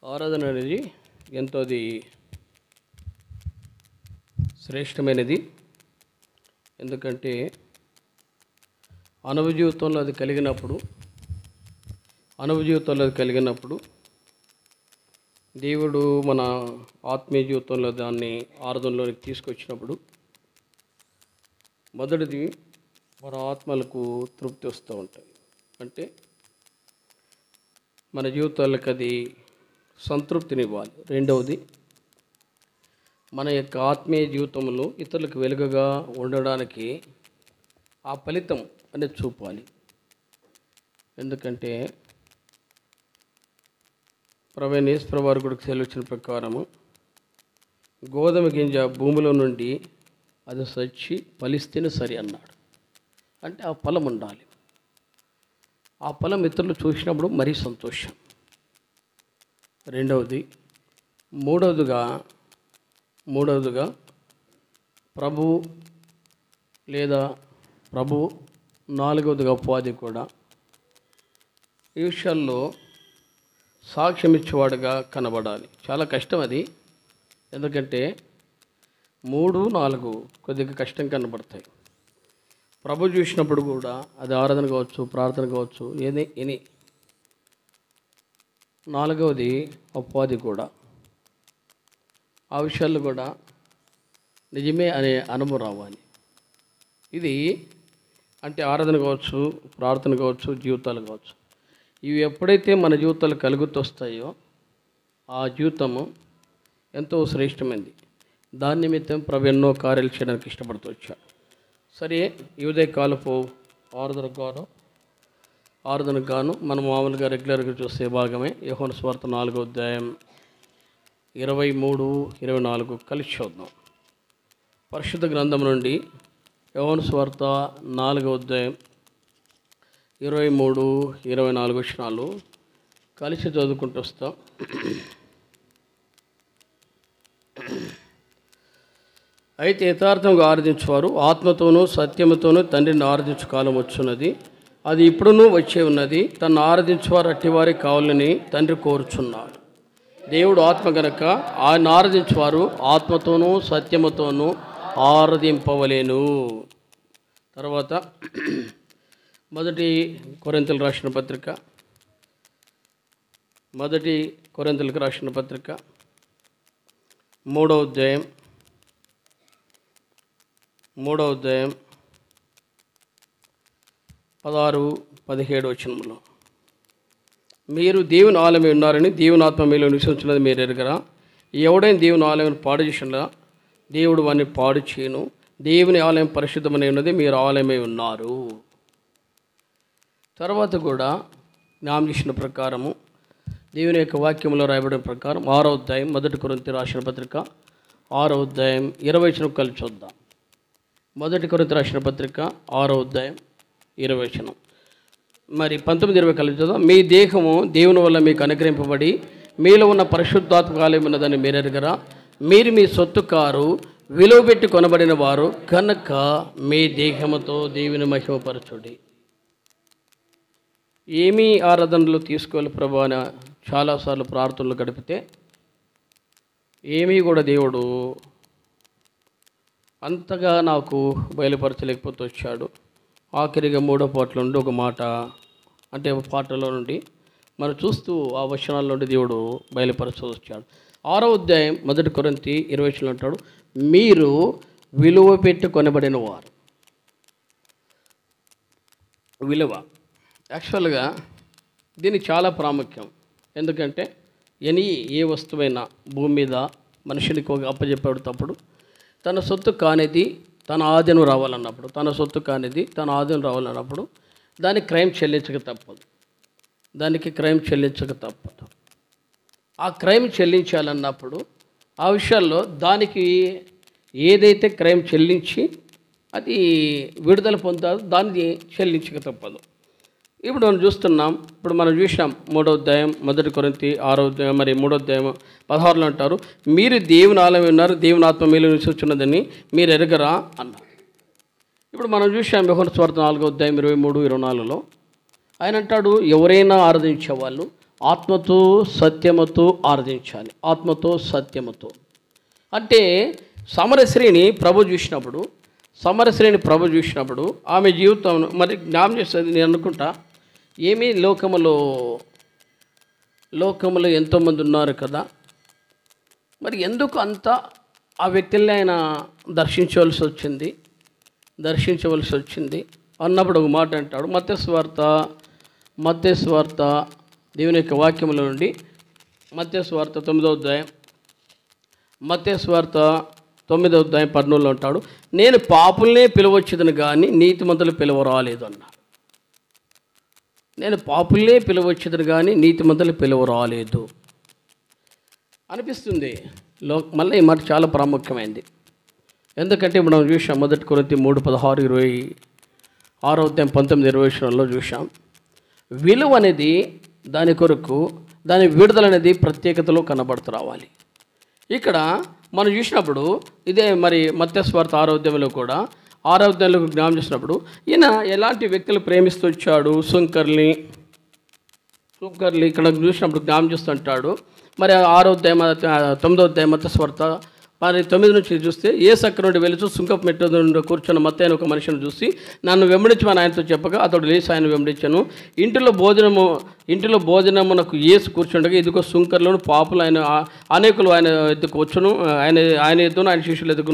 ఆరాధన అనేది ఎంతో అది శ్రేష్టమైనది. ఎందుకంటే అనుభవ జీవితంలో అది కలిగినప్పుడు దేవుడు మన ఆత్మీయ జీవితంలో దాన్ని ఆరాధనలోనికి తీసుకొచ్చినప్పుడు మొదటిది మన ఆత్మలకు తృప్తి వస్తూ ఉంటుంది. అంటే మన జీవితాలకు అది సంతృప్తినివ్వాలి. రెండవది మన యొక్క ఆత్మీయ జీవితంలో ఇతరులకు వెలుగుగా ఉండడానికి ఆ ఫలితం అనేది చూపాలి. ఎందుకంటే ప్రవేణేశ్వర వారు కూడా సెలవిచ్చిన ప్రకారము గోధుమ గింజ భూమిలో నుండి అది సచ్చి ఫలిస్తేనే సరి అన్నాడు. అంటే ఆ ఫలం ఉండాలి. ఆ ఫలం ఇతరులు చూసినప్పుడు మరీ సంతోషం. మూడవదిగా ప్రభు నాలుగవదిగా అపవాది కూడా ఈ విషయాల్లో సాక్ష్యం ఇచ్చేవాడుగా కనబడాలి. చాలా కష్టం అది. ఎందుకంటే 3, 4 కొద్దిగా కష్టం కనబడతాయి. ప్రభు చూసినప్పుడు కూడా అది ఆరాధన కావచ్చు, ప్రార్థన కావచ్చు, ఎనీ నాలుగవది అపవాది కూడా ఆ విషయాల్లో కూడా నిజమే అనే అనుభవం రావాలి. ఇది అంటే ఆరాధన కావచ్చు, ప్రార్థన కావచ్చు, జీవితాలు కావచ్చు, ఇవి ఎప్పుడైతే మన జీవితాలు కలుగుతూ వస్తాయో ఆ జీవితము ఎంతో శ్రేష్టమైంది. దాని నిమిత్తం ప్రభు ఎన్నో కార్యాలు చేయడానికి ఇష్టపడుతూ వచ్చాడు. సరే, ఈ ఉదయకాలపు ఆరాధనకు గాను మనం మామూలుగా రెగ్యులర్గా చూసే భాగమే యోహాను సువార్త 4వ అధ్యాయం 23, 24 కలిసి చూద్దాం. పరిశుద్ధ గ్రంథం నుండి యోహాను సువార్త 4వ అధ్యాయం 23, 24 వచనాలు కలిసి చదువుకుంటూ వస్తాం. అయితే యథార్థంగా ఆరాధించువారు ఆత్మతోనూ సత్యముతోనూ తండ్రిని ఆరాధించు కాలం వచ్చున్నది, అది ఇప్పుడునూ వచ్చే ఉన్నది. తను ఆరాధించువారు అట్టివారి కావాలని తండ్రి కోరుచున్నాడు. దేవుడు ఆత్మ గనక ఆయన ఆరాధించువారు ఆత్మతోనూ సత్యముతోనూ ఆరాధింపవలేను. తర్వాత మొదటి కొరింథీయులకు రాసిన పత్రిక 3వ అధ్యాయం 16-17 వచనములో మీరు దేవుని ఆలయమై ఉన్నారని దేవుని ఆత్మ మీలో నివసించున్నది మీరు ఎరుగరా? ఎవడైనా దేవుని ఆలయం పాడు చేసినా దేవుడు వారిని పాడు చేయను. దేవుని ఆలయం పరిశుద్ధమై ఉన్నది, మీరు ఆలయమై ఉన్నారు. తర్వాత కూడా జ్ఞానం చేసిన ప్రకారము దేవుని యొక్క వాక్యంలో రాయబడిన ప్రకారం 6వ అధ్యాయం మొదటి కొరింథీ రాసిన పత్రిక 6వ అధ్యాయం 20 వచనం కలిసి చూద్దాం. మొదటి కొరింథీ రాసిన పత్రిక 6వ అధ్యాయం 20 వచనం, మరి 19-20 కలిసి చూద్దాం. మీ దేహము దేవుని వల్ల మీకు అనుగ్రహింపబడి మీలో ఉన్న పరిశుద్ధాత్మ ఆలయం ఉన్నదని మీరు ఎరుగరా? మీరు మీ సొత్తు కారు, విలువ పెట్టి కొనబడిన వారు కనుక మీ దేహముతో దేవుని మహిమపరచుడి. ఏమీ ఆరాధనలు తీసుకోవాలి ప్రభు అని చాలాసార్లు ప్రార్థనలు గడిపితే ఏమీ కూడా దేవుడు అంతగా నాకు బయలుపరచలేకపోతూ వచ్చాడు. ఆఖరిగా 3వ పాటలో నుండి ఒక మాట, అంటే పాటలో నుండి మనం చూస్తూ ఆ వచనాల నుండి దేవుడు బయలుపరచు వచ్చాడు. 6వ అధ్యాయం మొదటి కొరింథీ 20 వచనంలో అంటాడు, మీరు విలువ పెట్టి కొనబడిన వారు. విలువ యాక్చువల్గా దీనికి చాలా ప్రాముఖ్యం. ఎందుకంటే ఏ వస్తువైనా భూమి మీద మనుషునికి అప్పచెప్పేటప్పుడు తన సొత్తు కానిది తన ఆధీనం రావాలన్నప్పుడు దానికి క్రైమ్ చెల్లించక తప్పదు. ఆ క్రైమ్ చెల్లించాలన్నప్పుడు ఆ విషయాల్లో దానికి ఏదైతే క్రైమ్ చెల్లించి అది విడుదల పొందాలో దాన్ని చెల్లించక తప్పదు. ఇప్పుడు మనం చూస్తున్నాం. ఇప్పుడు మనం చూసినాం 3వ అధ్యాయం మొదటి కొరింథీ 6వ అధ్యాయం మరి 3వ అధ్యాయం 16లో అంటారు, మీరు దేవుని ఆలయం ఉన్నారు, దేవుని ఆత్మ మీలో నివసించున్నదని మీరు ఎరగరా అన్నారు. ఇప్పుడు మనం చూసాం యోహాను సువార్త 4వ అధ్యాయం 23, 24లో ఆయన అంటాడు, ఎవరైనా ఆరాధించే వాళ్ళు ఆత్మతో సత్యముతో ఆరాధించాలి. ఆత్మతో సత్యముతో అంటే సమరశ్రేణి ప్రభు చూసినప్పుడు ఆమె జీవితం మరి జ్ఞాపకం చేస్తుంది. నేను అనుకుంటా ఏమీ లోకములో ఎంతోమంది ఉన్నారు కదా, మరి ఎందుకు అంత ఆ వ్యక్తుల్ని ఆయన దర్శించవలసి వచ్చింది అన్నప్పుడు ఒక మాట అంటాడు. మత్తయి సువార్త దేవుని యొక్క వాక్యముల నుండి మత్తయి సువార్త 9వ అధ్యాయం 9:14 అంటాడు, నేను పాపుల్నే పిలవచ్చుదను కానీ నీతిమంతులు పిలువరాలేదు అన్నాడు. నేను పాపుల్నే పిలవచ్చుదను కానీ నీతిమంతులు పిలువరాలేదు అనిపిస్తుంది. మళ్ళీ ఈ మాట చాలా ప్రాముఖ్యమైంది. ఎందుకంటే ఇప్పుడు మనం చూసాం 1 కొరింథీ 3:16-26 చూసాం. విలువ అనేది దాని కొరకు, దాని విడుదల అనేది ప్రత్యేకతలో కనబడుతూ రావాలి. ఇక్కడ మనం చూసినప్పుడు ఇదే మరి మత్తయి సువార్త 6వ అధ్యాయంలో కూడా 6వ అధ్యాయంలో జ్ఞాపకం చేసినప్పుడు ఈయన ఎలాంటి వ్యక్తులు ప్రేమిస్తూ వచ్చాడు, సుంకర్ని ఇక్కడ చూసినప్పుడు జ్ఞాపకం చేస్తుంటాడు. మరి 6వ అధ్యాయం 9వ అధ్యాయం మత్తయి సువార్త మరి 9 నుంచి చూస్తే యేసు అక్కడి నుండి వెళుతూ సుంకపు మెట్టు నుండి కూర్చున్న మత్తయి అనే ఒక మనిషిని చూసి నన్ను వెంబడించమని ఆయనతో చెప్పగా అతడు లేచి ఆయన వెంబడించాను. ఇంటిలో భోజనమునకు యేసు కూర్చుండగా ఇదిగో సుంకర్లను పాపులు అనేకులు ఆయన ఎద్దుకు వచ్చును, ఆయన ఎద్దును ఆయన శిష్యుల ఎద్దుకు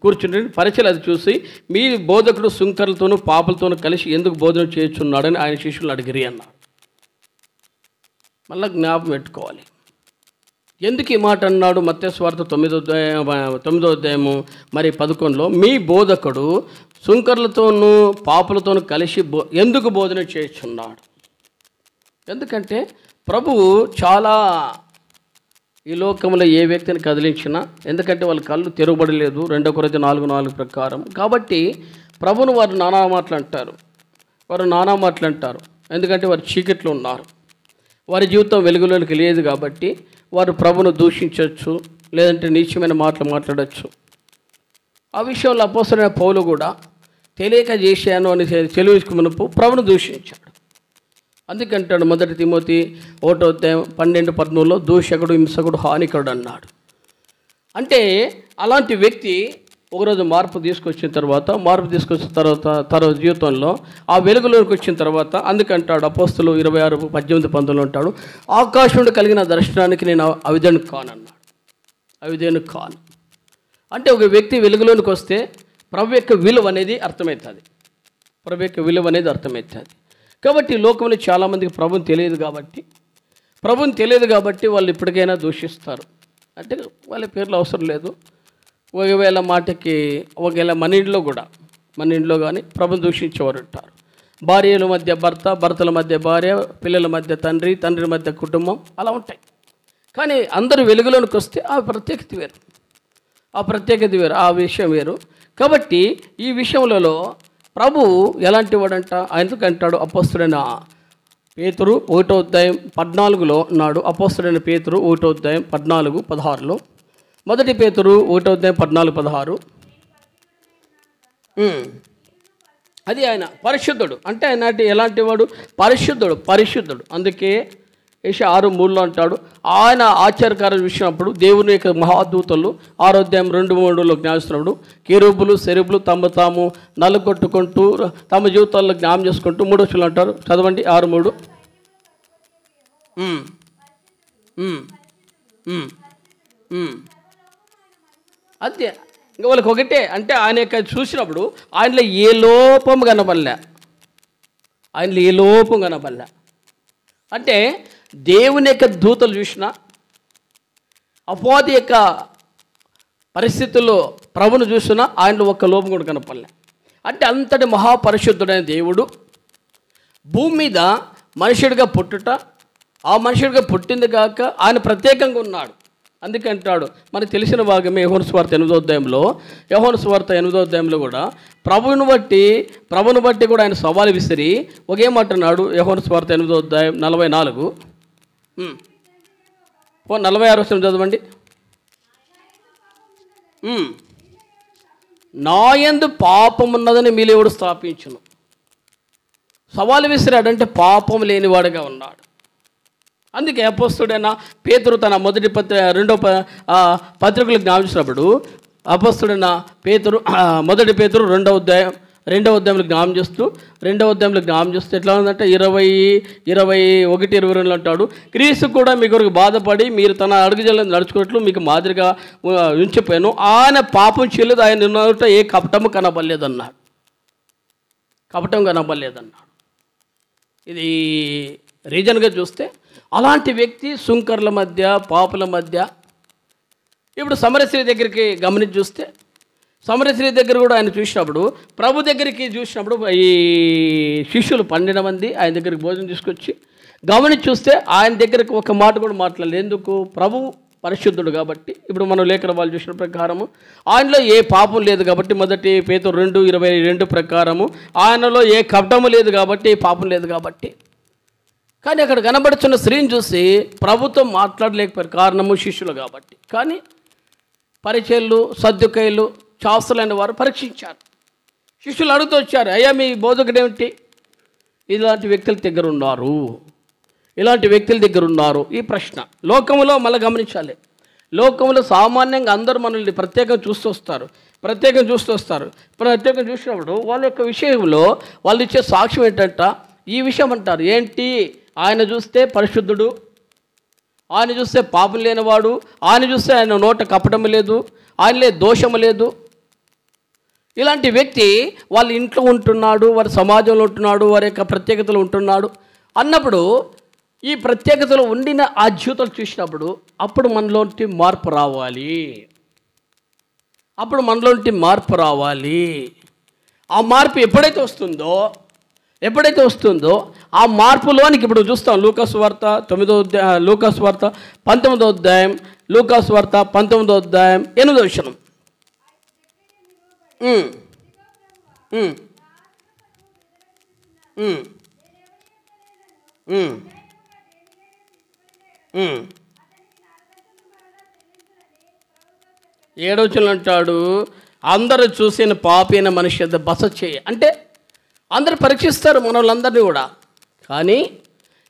కూర్చుంటే పరిచయం అది చూసి మీ బోధకుడు సుంకర్లతోనూ పాపులతోనూ కలిసి ఎందుకు భోజనం చేయుచున్నాడని ఆయన శిష్యులు అడిగిరి అన్నాడు. మళ్ళీ జ్ఞాపకం పెట్టుకోవాలి ఎందుకు ఈ మాట అన్నాడు. మత్తయి సువార్త 9వ అధ్యాయము మరి 11లో మీ బోధకుడు సుంకర్లతోనూ పాపులతోనూ కలిసి ఎందుకు బోధన చేయుచున్నాడు. ఎందుకంటే ప్రభువు చాలా ఈ లోకంలో ఏ వ్యక్తిని కదిలించినా, ఎందుకంటే వాళ్ళ కళ్ళు తెరవబడలేదు 2 కొరింథీ 4:4 ప్రకారం. కాబట్టి ప్రభువును వారు నానా మాటలు అంటారు. ఎందుకంటే వారు చీకట్లో ఉన్నారు, వారి జీవితం వెలుగులోనికి లేదు. కాబట్టి వారు ప్రభును దూషించవచ్చు, లేదంటే నీచమైన మాటలు మాట్లాడచ్చు. ఆ విషయంలో అపోస్తలుడైన పౌలు కూడా తెలియక చేశాను అని చెలువించుకున్నప్పుడు ప్రభును దూషించాడు. అందుకంటాడు 1 తిమోతి 1:12-13 దూషకుడు, హింసకుడు, హానికరుడు అన్నాడు. అంటే అలాంటి వ్యక్తి ఒకరోజు మార్పు తీసుకొచ్చిన తర్వాత జీవితంలో ఆ వెలుగులోకి వచ్చిన తర్వాత అందుకంటాడు అపోస్తలు 26:18-19 అంటాడు, ఆకాశం కలిగిన దర్శనానికి నేను అవిధేయుని కాను. అంటే ఒక వ్యక్తి వెలుగులోనికి వస్తే ప్రభు యొక్క విలువ అనేది అర్థమవుతుంది. కాబట్టి లోకంలో చాలామందికి ప్రభుని తెలియదు కాబట్టి వాళ్ళు ఇప్పటికైనా దూషిస్తారు. అంటే వాళ్ళ పేర్లు అవసరం లేదు. ఒకవేళ మన ఇంట్లో కానీ ప్రభుని దూషించేవారు ఉంటారు. భార్యల మధ్య భర్తల మధ్య భార్య, పిల్లల మధ్య తండ్రి మధ్య కుటుంబం అలా ఉంటాయి. కానీ అందరూ వెలుగులోనికి వస్తే ఆ ప్రత్యేకత వేరు, ఆ విషయం వేరు. కాబట్టి ఈ విషయంలో ప్రభు ఎలాంటి వాడంట, ఎందుకంటాడు అపోస్తలుడైన పేతురు 1:14 అన్నాడు. అపోస్తలుడైన పేతురు 1:14-16 1 పేతురు 1:14-16 అది ఆయన పరిశుద్ధుడు. అంటే ఆయన ఎలాంటి వాడు? పరిశుద్ధుడు. అందుకే యెషయా 6:3 అంటాడు, ఆయన ఆశ్చర్యకార్యం చూసినప్పుడు దేవుని యొక్క మహాదూతలు 6వ అధ్యాయం 2-3 జ్ఞాపిస్తున్నప్పుడు కెరూబులు సెరూబులు తాము నలుగొట్టుకుంటూ తమ జీవితాల్లో జ్ఞాపం చేసుకుంటూ 3వ వచనంలో అంటారు, చదవండి 6:3. అంతే, ఇంకా వాళ్ళకి ఒకటే. అంటే ఆయన యొక్క చూసినప్పుడు ఆయనలో ఏ లోపం కనబడలే. అంటే దేవుని యొక్క దూతలు చూసిన అపవాది యొక్క పరిస్థితుల్లో ప్రభును చూసినా ఆయనలో ఒక్క లోపం కూడా కనపడలే. అంటే అంతటి మహాపరిశుద్ధుడైన దేవుడు భూమి మీద మనుషుడిగా పుట్టుట, ఆ మనుషుడిగా పుట్టింది కాక ఆయన ప్రత్యేకంగా ఉన్నాడు. అందుకంటాడు మనకు తెలిసిన భాగమే యోహాను సువార్త 8వ అధ్యాయంలో కూడా ప్రభువును బట్టి కూడా ఆయన సవాలు విసిరి ఒకేమంటున్నాడు. యోహాను సువార్త 8వ అధ్యాయం 44 46 వచనం చదవండి. నాయందు పాపం ఉన్నదని మీలో ఎవడు స్థాపించును. సవాలు విసిరాడంటే పాపం లేనివాడుగా ఉన్నాడు. అందుకే అపోస్తుడైన పేతురు తన మొదటి పత్రికలకు జ్ఞాపించినప్పుడు అపోస్తుడైన పేతురు మొదటి పేతురు రెండవ అధ్యాయంలో జ్ఞాపం చేస్తూ ఎట్లా ఉందంటే 21:22 అంటాడు, క్రీస్తు కూడా మీ కొరకు బాధపడి మీరు తన అడుగుజాడలను నడుచుకున్నట్లు మీకు మాదిరిగా ఉంచిపోయాను. ఆయన పాపం చేయలేదు, ఆయన నిన్నట ఏ కపటం కనబడలేదన్నాడు. ఇది రీజన్గా చూస్తే అలాంటి వ్యక్తి సుంకర్ల మధ్య, పాపుల మధ్య. ఇప్పుడు సమరస్త్రీ దగ్గరికి గమనించి చూస్తే, సమరస్త్రీ దగ్గర కూడా ఆయన చూసినప్పుడు, ప్రభు దగ్గరికి చూసినప్పుడు ఈ శిష్యులు 12 మంది ఆయన దగ్గరికి భోజనం తీసుకొచ్చి గమనించి చూస్తే ఆయన దగ్గరికి ఒక మాట కూడా మాట్లాడలేదు. ఎందుకు? ప్రభు పరిశుద్ధుడు కాబట్టి. ఇప్పుడు మనం లేఖన వాళ్ళు చూసిన ప్రకారము ఆయనలో ఏ పాపం లేదు కాబట్టి, మొదటి పేతురు 2:22 ప్రకారము ఆయనలో ఏ కపటము లేదు కాబట్టి, ఏ పాపం లేదు కాబట్టి. కానీ అక్కడ కనబడుతున్న స్త్రీని చూసి ప్రభుత్వం మాట్లాడలేకపోయారు, కారణము శిష్యులు కాబట్టి. కానీ పరిచయులు, సద్దుకయ్యులు, శాస్త్రులైన వారు పరీక్షించారు. శిష్యులు అడుగుతూ వచ్చారు, అయ్యా మీ బోధకుడేమిటి? ఇలాంటి వ్యక్తుల దగ్గర ఉన్నారు. ఈ ప్రశ్న లోకంలో మళ్ళీ గమనించాలి. లోకంలో సామాన్యంగా అందరూ మనల్ని ప్రత్యేకంగా చూస్తూ వస్తారు. చూసినప్పుడు వాళ్ళ యొక్క విషయంలో వాళ్ళు ఇచ్చే సాక్ష్యం ఏంటంట, ఈ విషయం అంటారు. ఏంటి? ఆయన చూస్తే పరిశుద్ధుడు, ఆయన చూస్తే పాపం లేనివాడు, ఆయన చూస్తే ఆయన నోట కపటం లేదు, ఆయనలే దోషము లేదు. ఇలాంటి వ్యక్తి వాళ్ళ ఇంట్లో ఉంటున్నాడు, వారి సమాజంలో ఉంటున్నాడు, వారి యొక్క ప్రత్యేకతలు ఉంటున్నాడు అన్నప్పుడు, ఈ ప్రత్యేకతలో ఉండిన ఆ జీవితాలు చూసినప్పుడు అప్పుడు మనలోంటి మార్పు రావాలి. ఆ మార్పు ఎప్పుడైతే వస్తుందో ఆ మార్పులోనికి ఇప్పుడు చూస్తాం. లూకాసు వార్త 19వ అధ్యాయం, 8వ వచనం. ఏడవచనం అంటాడు, అందరూ చూసిన పాపైన మనిషి యొద్ద బస చేయ. అంటే అందరు పరీక్షిస్తారు మనోళ్ళందరినీ కూడా. కానీ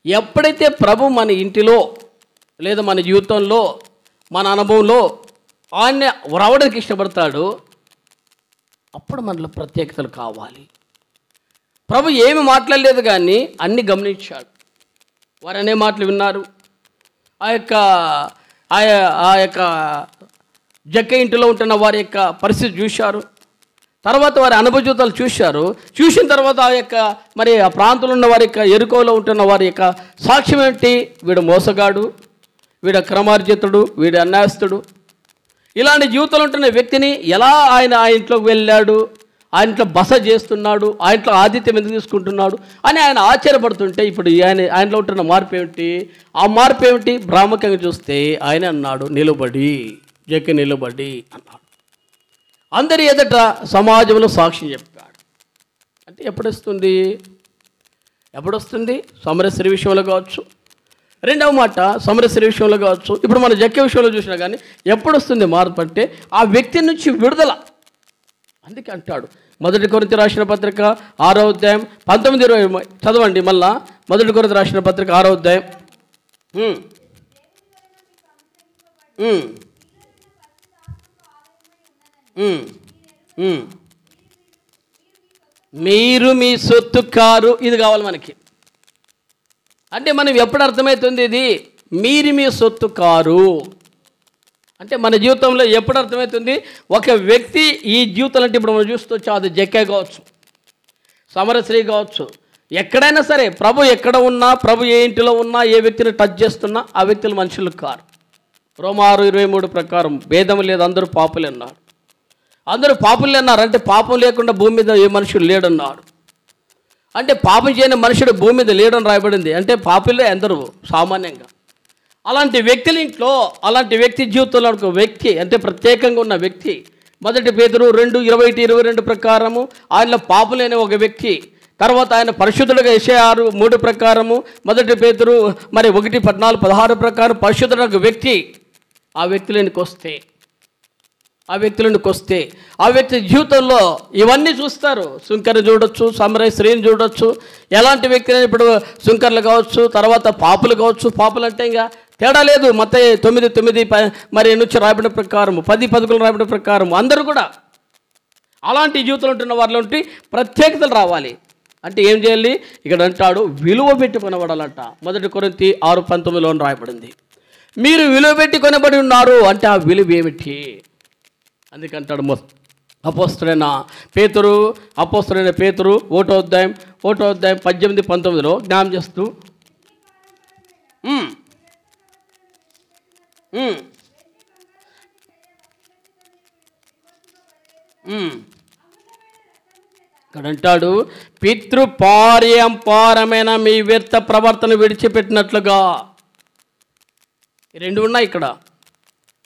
ఎప్పుడైతే ప్రభు మన ఇంటిలో లేదా మన జీవితంలో మన అనుభవంలో ఆయన్ని రావడానికి ఇష్టపడతాడు, అప్పుడు మనలో ప్రత్యేకతలు కావాలి. ప్రభు ఏమి మాట్లాడలేదు కానీ అన్నీ గమనించాడు. వారు అనే మాటలు విన్నారు. ఆ యొక్క జక్క ఇంటిలో ఉంటున్న వారి యొక్క పరిస్థితి చూశారు. తర్వాత వారి అనుభవజీవితాలు చూసిన తర్వాత ఆ ప్రాంతంలో ఉన్న వారి యొక్క ఎరుకోలో ఉంటున్న వారి యొక్క సాక్ష్యం ఏంటి? వీడు మోసగాడు, వీడు అక్రమార్జితుడు, వీడు అన్యాయస్తుడు. ఇలాంటి జీవితంలో ఉంటున్న వ్యక్తిని ఎలా ఆయన ఆ ఇంట్లోకి వెళ్ళాడు, ఆ ఇంట్లో బస చేస్తున్నాడు, ఆ ఇంట్లో ఆతిథ్యం ఎందుకు తీసుకుంటున్నాడు అని ఆయన ఆశ్చర్యపడుతుంటే, ఇప్పుడు ఆయనలో ఉంటున్న మార్పు ఏమిటి? ఆ మార్పు ఏమిటి? ప్రాముఖ్యంగా చూస్తే ఆయన అన్నాడు, జక్క నిలబడి అన్నాడు. అందరి ఎదుట సమాజంలో సాక్షి చెప్పాడు. అంటే ఎప్పుడొస్తుంది? సమరస్త్రీ విషయంలో కావచ్చు, రెండవ మాట సమరస్త్రీ విషయంలో కావచ్చు, ఇప్పుడు మన జక్క విషయంలో చూసినా కానీ ఎప్పుడు వస్తుంది మార్పు అంటే ఆ వ్యక్తి నుంచి విడుదల. అందుకే అంటాడు, 1 కొరింథీ రాసిన పత్రిక 6వ అధ్యాయం 19-20 చదవండి. మళ్ళా 1 కొరింథీ రాసిన పత్రిక 6వ అధ్యాయం. మీరు మీ సొత్తు కారు. ఇది కావాలి మనకి. అంటే మనం ఎప్పుడు అర్థమవుతుంది ఇది? మీరు మీ సొత్తు కారు అంటే మన జీవితంలో ఎప్పుడు అర్థమవుతుంది? ఒక వ్యక్తి ఈ జీవితం అంటే ఇప్పుడు మనం చూస్తూ అది జక్కే కావచ్చు, సమరస్త్రీ కావచ్చు, ఎక్కడైనా సరే ప్రభు ఎక్కడ ఉన్నా, ప్రభు ఏ ఇంటిలో ఉన్నా, ఏ వ్యక్తిని టచ్ చేస్తున్నా ఆ వ్యక్తులు మనుషులు కారు. రోమా 6:23 ప్రకారం భేదం లేదు, అందరూ పాపులు అన్నారు. అందరూ పాపులు అన్నారు అంటే పాపం లేకుండా భూమి మీద ఏ మనుషుడు లేడన్నాడు. అంటే పాపం చేయని మనుషుడు భూమి మీద లేడని రాయబడింది. అంటే పాపులే అందరూ సామాన్యంగా. అలాంటి వ్యక్తుల ఇంట్లో, అలాంటి వ్యక్తి జీవితంలో ఒక వ్యక్తి అంటే ప్రత్యేకంగా ఉన్న వ్యక్తి, 1 పేతురు 2:21-22 ప్రకారము ఆయనలో పాపులైన ఒక వ్యక్తి. తర్వాత ఆయన పరిశుద్ధుడుగా యెషయా 6:3 ప్రకారము, 1 పేతురు 1:14-16 ప్రకారం పరిశుద్ధుడు ఒక వ్యక్తి. ఆ వ్యక్తులకి వస్తే ఆ వ్యక్తులకు వస్తే ఆ వ్యక్తి జీవితంలో ఇవన్నీ చూస్తారు. శుంకర్ని చూడొచ్చు, సమరయ స్త్రీని చూడొచ్చు. ఎలాంటి వ్యక్తులు ఇప్పుడు శుంకర్లు కావచ్చు, తర్వాత పాపులు కావచ్చు. పాపులు అంటే ఇంకా తేడా లేదు. మత్తయి 9:9 మరి నుంచి రాయబడిన ప్రకారం 10:11 రాయబడిన ప్రకారం అందరూ కూడా అలాంటి జీవితంలో ఉంటున్న వారిలో ప్రత్యేకతలు రావాలి. అంటే ఏం చేయాలి? ఇక్కడ అంటాడు విలువ పెట్టి కొనబడాలంట. 1 కొరింథీ 6:19లో రాయబడింది. మీరు విలువ పెట్టి కొనబడి ఉన్నారు అంటే ఆ విలువ ఏమిటి? అందుకంటాడు అపోస్తలుడైన పేతురు 1వ అధ్యాయం 18-19 జ్ఞాపకం చేస్తూ ఇక్కడ అంటాడు పితృపార్యంపారమైన మీ వ్యర్థ ప్రవర్తన విడిచిపెట్టినట్లుగా. ఈ రెండు ఉన్నాయి ఇక్కడ.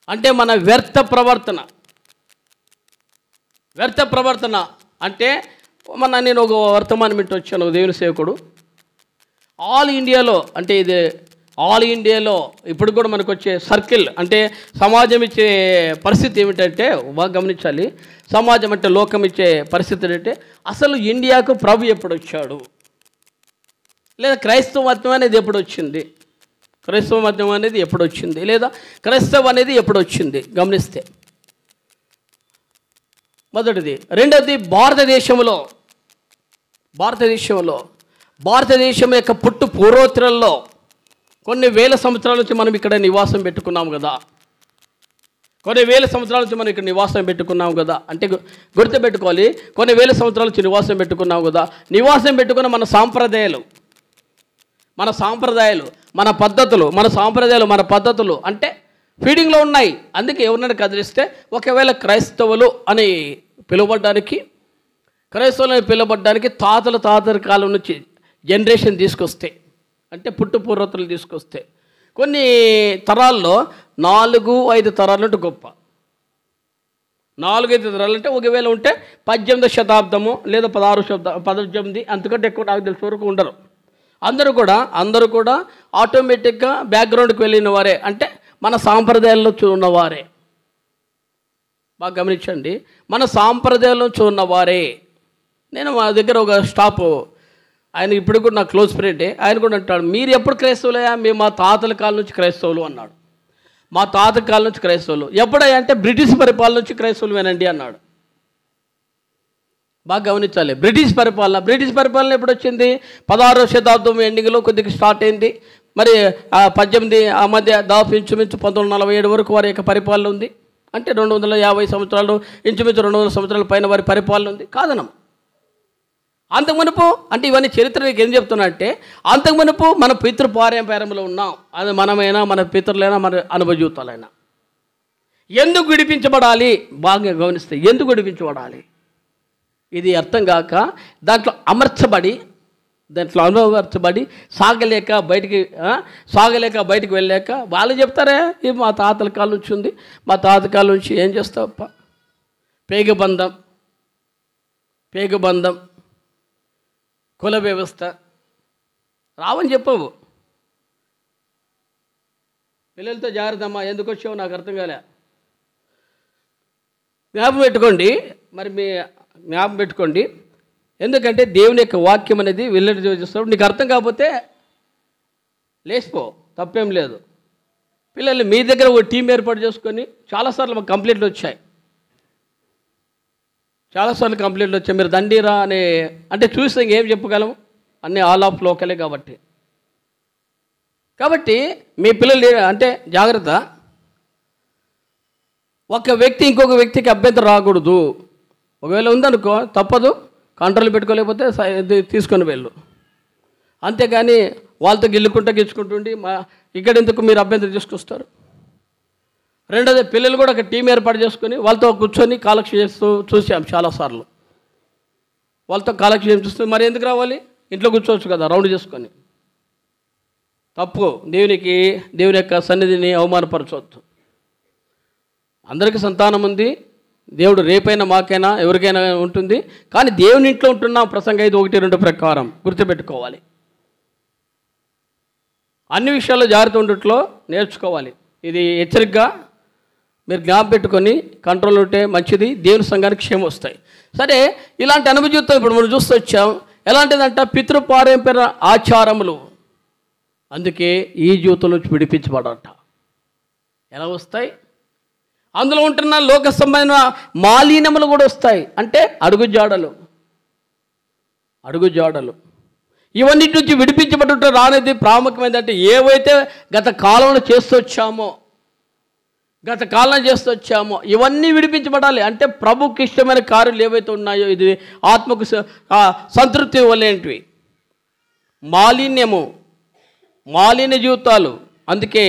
అంటే మన వ్యర్థ ప్రవర్తన అంటే నేను ఒక వర్తమానం వింటూ వచ్చాను. దేవుని సేవకుడు ఆల్ ఇండియాలో, అంటే ఇది ఆల్ ఇండియాలో ఇప్పుడు కూడా మనకు వచ్చే సర్కిల్, అంటే సమాజం ఇచ్చే పరిస్థితి ఏమిటంటే, బాగా గమనించాలి. సమాజం అంటే లోకం ఇచ్చే పరిస్థితి ఏంటంటే, అసలు ఇండియాకు ప్రభు ఎప్పుడు వచ్చాడు, లేదా క్రైస్తవ మతం అనేది ఎప్పుడు వచ్చింది, క్రైస్తవ మతం అనేది ఎప్పుడు వచ్చింది, లేదా క్రైస్తవం అనేది ఎప్పుడు వచ్చింది గమనిస్తే మొదటిది. రెండవది భారతదేశం యొక్క పుట్టు పూర్వోత్తరాల్లో కొన్ని వేల సంవత్సరాల నుంచి మనం ఇక్కడ నివాసం పెట్టుకున్నాం కదా. అంటే గుర్తుపెట్టుకోవాలి, కొన్ని వేల సంవత్సరాల నుంచి నివాసం పెట్టుకున్నాం కదా. నివాసం పెట్టుకున్న మన సాంప్రదాయాలు, మన పద్ధతులు అంటే ఫీడింగ్లో ఉన్నాయి. అందుకే ఎవరినైనా కదిలిస్తే ఒకవేళ క్రైస్తవులు అని పిలువబడ్డానికి తాతల కాలం నుంచి జనరేషన్ తీసుకొస్తే, అంటే పుట్టు పూర్వతలు తీసుకొస్తే, కొన్ని తరాల్లో 4-5 తరాలు అంటే గొప్ప. 4-5 తరాలు అంటే ఒకవేళ ఉంటే 18వ శతాబ్దము లేదా 18 అంతకంటే ఎక్కువ నాకు తెలిసి వరకు ఉండరు. అందరూ కూడా ఆటోమేటిక్గా బ్యాక్గ్రౌండ్కి వెళ్ళిన వారే, అంటే మన సాంప్రదాయాల్లో చూన్నవారే. బాగా గమనించండి, మన సాంప్రదాయాల్లో చూన్నవారే. నేను మా దగ్గర ఒక స్టాప్, ఆయన ఇప్పుడు కూడా నా క్లోజ్ ఫ్రెండే, ఆయన కూడా అంటాడు, మీరు ఎప్పుడు క్రైస్తవులయ్యా? మేము మా తాతల కాలం నుంచి క్రైస్తవులు అన్నాడు. మా తాత కాలం నుంచి క్రైస్తవులు ఎప్పుడయ్యా అంటే బ్రిటిష్ పరిపాలన నుంచి క్రైస్తవులు వినండి అన్నాడు. బాగా గమనించాలి, బ్రిటిష్ పరిపాలన ఎప్పుడు వచ్చింది? 16వ శతాబ్దం ఎండింగ్లో కొద్దిగా స్టార్ట్ అయింది. మరి 18 ఆ మధ్య దాదాపు ఇంచుమించు 1947 వరకు వారి యొక్క పరిపాలన ఉంది. అంటే 250 సంవత్సరాలు, ఇంచుమించు 200 సంవత్సరాల పైన వారి పరిపాలన ఉంది. కాదనం. అంతకు మునుపు అంటే ఇవన్నీ చరిత్ర ఏం చెప్తున్నా అంటే, అంతకు మునుపు మన పితృపారంపర్యంలో ఉన్నాం. అది మనమైనా, మన పితరులైనా, మన అనుభవ జీవితాలైనా. ఎందుకు విడిపించబడాలి? బాగా గమనిస్తే ఎందుకు విడిపించబడాలి ఇది అర్థం కాక దాంట్లో అనుభవర్చబడి సాగలేక బయటికి వెళ్ళాక వాళ్ళు చెప్తారే, ఇది మా తాతల కాలం నుంచి ఉంది, మా తాత కాలం నుంచి ఏం చేస్తావప్ప, పేగబంధం, కుల వ్యవస్థ రావని చెప్పవు. పిల్లలతో జాగ్రత్తమ్మా, ఎందుకు వచ్చావు నాకు అర్థం కాలే. జ్ఞాపకం పెట్టుకోండి. ఎందుకంటే దేవుని యొక్క వాక్యం అనేది వెల్లడి చేస్తాడు. నీకు అర్థం కాకపోతే లేచిపో, తప్పేం లేదు. పిల్లలు మీ దగ్గర ఒక టీం ఏర్పాటు చేసుకొని చాలాసార్లు మాకు కంప్లైంట్లు వచ్చాయి. మీరు దండీరా అంటే చూస్తే ఇంకేం చెప్పగలము, అన్నీ ఆల్ ఆఫ్ లోకలే కాబట్టి మీ పిల్లలు అంటే జాగ్రత్త. ఒక వ్యక్తి ఇంకొక వ్యక్తికి అభ్యంతరం రాకూడదు. ఒకవేళ ఉందనుకో తప్పదు, కంట్రోల్ పెట్టుకోలేకపోతే తీసుకొని వెళ్ళు. అంతేగాని వాళ్ళతో గిచ్చుకుంటుండి ఇక్కడ ఎందుకు మీరు అభ్యంతరం తీసుకొస్తారు. రెండోది, పిల్లలు కూడా ఒక టీం ఏర్పాటు చేసుకొని వాళ్ళతో కూర్చొని కాలక్షేపం చేస్తూ చూసాం చాలాసార్లు. వాళ్ళతో కాలక్షేపం చూస్తూ మరి ఎందుకు రావాలి, ఇంట్లో కూర్చోవచ్చు కదా రౌండ్ చేసుకొని. తప్పు. దేవుని యొక్క సన్నిధిని అవమానపరచవద్దు. అందరికీ సంతానం ఉంది. దేవుడు రేపైనా మాకైనా ఎవరికైనా ఉంటుంది. కానీ దేవుని ఇంట్లో ఉంటున్నాం. ప్రసంగ 5:1-2 ప్రకారం గుర్తుపెట్టుకోవాలి. అన్ని విషయాల్లో జాగ్రత్త ఉండట్లో నేర్చుకోవాలి. ఇది హెచ్చరికగా మీరు జ్ఞాపకం పెట్టుకొని కంట్రోల్ ఉంటే మంచిది, దేవుని సంఘానికి క్షేమం వస్తాయి. సరే, ఇలాంటి అనుభూతితో ఇప్పుడు మనం చూస్తూ వచ్చాం. ఎలాంటిదంట? పితృపారంపర్య ఆచారములు. అందుకే ఈ జీవితం నుంచి విడిపించబడట. ఎలా వస్తాయి? అందులో ఉంటున్న లోక సంబంధమైన మాలిన్యములు కూడా వస్తాయి. అంటే అడుగుజాడలు ఇవన్నిటి నుంచి విడిపించబడుట రానేది ప్రాముఖ్యమైనది. ఏవైతే గత కాలంలో చేస్తూ వచ్చామో ఇవన్నీ విడిపించబడాలి. అంటే ప్రభుకి ఇష్టమైన కార్యాలు ఏవైతే ఉన్నాయో, ఇది ఆత్మకు సంతృప్తి ఇవ్వలేంటివి, మాలిన్య జీవితాలు. అందుకే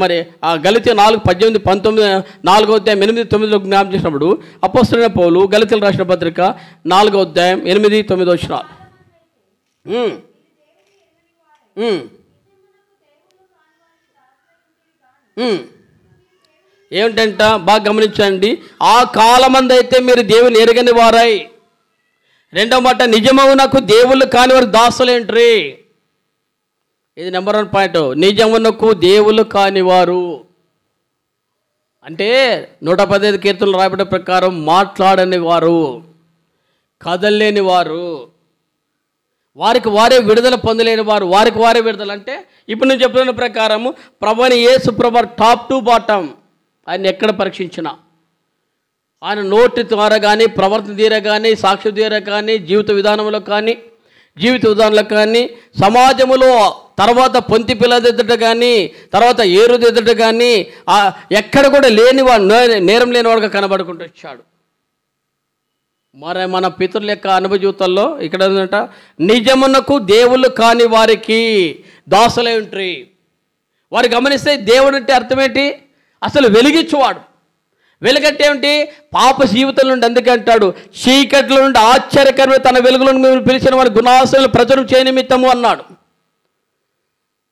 మరి ఆ గలితీ 4:18, 19, 4వ అధ్యాయం 8, 9లో జ్ఞాపకం చేసినప్పుడు అపోస్తలుడైన పౌలు గలితీయులకు రాసిన పత్రిక 4వ అధ్యాయం 8, 9 వచనాలు. ఏమిటంట? బాగా గమనించండి. ఆ కాలమందు అయితే మీరు దేవుని ఎరగని వారై, రెండవ మాట నిజమవునకు దేవుళ్ళు కాని వారు దాసులేంట్రీ. ఇది నెంబర్ 1 పాయింట్. నిజమునకు దేవుళ్ళు కానివారు అంటే 115 కీర్తనలు రాయబడ్డ ప్రకారం మాట్లాడని వారు, కదల్లేని వారు, వారికి వారే విడుదల పొందలేని వారు. వారికి వారే విడుదల అంటే ఇప్పుడు నేను చెప్తున్న ప్రకారము ప్రభువైన యేసు ప్రభు టాప్ టు బాటం ఆయన ఎక్కడ పరీక్షించినా, ఆయన నోటి ద్వారా కానీ, ప్రవర్తన తీర కానీ, సాక్ష్య తీర కానీ, జీవిత విధానంలో కానీ, సమాజంలో తర్వాత పొంతి పిల్లల ఎదుట కానీ, తర్వాత ఏరు ఎదుట కానీ ఎక్కడ కూడా లేనివాడు, నేరం లేనివాడుగా కనబడుకుంటూ వచ్చాడు. మరి మన పితరుల యొక్క అనుభవ జీవితాల్లో ఇక్కడ ఏంటంట? నిజమునకు దేవుళ్ళు కాని వారికి దాసులై ఉంట్రి. వారు గమనిస్తే దేవుడు అంటే అర్థం ఏంటి? అసలు వెలిగించువాడు. వెలుగంటే ఏమిటి? పాప జీవితం నుండి. అందుకే అంటాడు, చీకట్ల నుండి ఆశ్చర్యకరమైన తన వెలుగులను మేము పిలిచిన వారి గుణాశలు ప్రచురం చేయనిమిత్తము అన్నాడు.